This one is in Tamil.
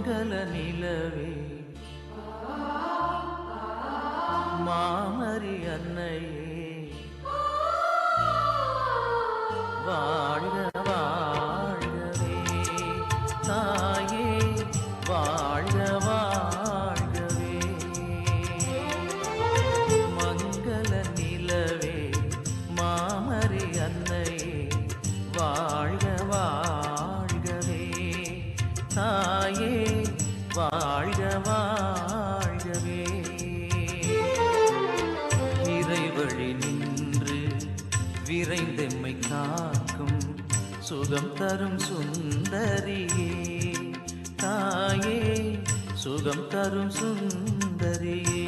மங்கள நிலவே மாமரி அன்னையே வாழ்க வாழ்கவே தாயே வாழ்க வாழ்கவே மங்கள நிலவே மாமரி அன்னையே வாழ்க வாழ்கவே தாயே வாழ்க வாழ்கவே இறைவழி நின்று விரைந்தெம்மை காக்கும் சுகம் தரும் சுந்தரியே தாயே சுகம் தரும் சுந்தரியே